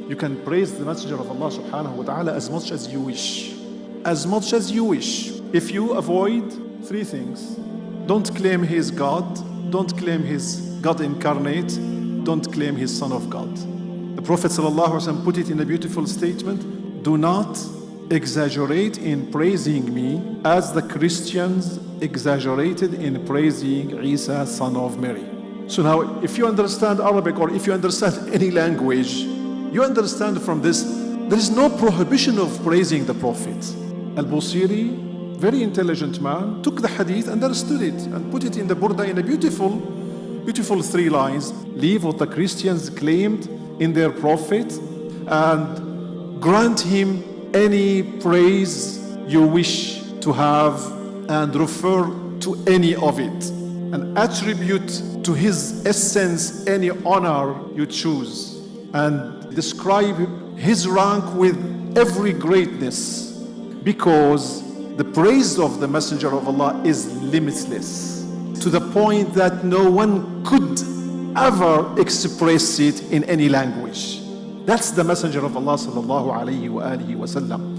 You can praise the Messenger of Allah subhanahu wa ta'ala as much as you wish. As much as you wish. If you avoid three things: don't claim he is God, don't claim he's God incarnate, don't claim he's Son of God. The Prophet ﷺ put it in a beautiful statement: do not exaggerate in praising me as the Christians exaggerated in praising Isa, son of Mary. So now, if you understand Arabic or if you understand any language, you understand from this, there is no prohibition of praising the Prophet. Al-Busiri, very intelligent man, took the hadith, understood it, and put it in the Burda in a beautiful, beautiful 3 lines. Leave what the Christians claimed in their prophet and grant him any praise you wish to have and refer to any of it, and attribute to his essence any honor you choose, and describe his rank with every greatness, because the praise of the Messenger of Allah is limitless, to the point that no one could ever express it in any language. That's the Messenger of Allah sallallahu alayhi wa alihi wa sallam.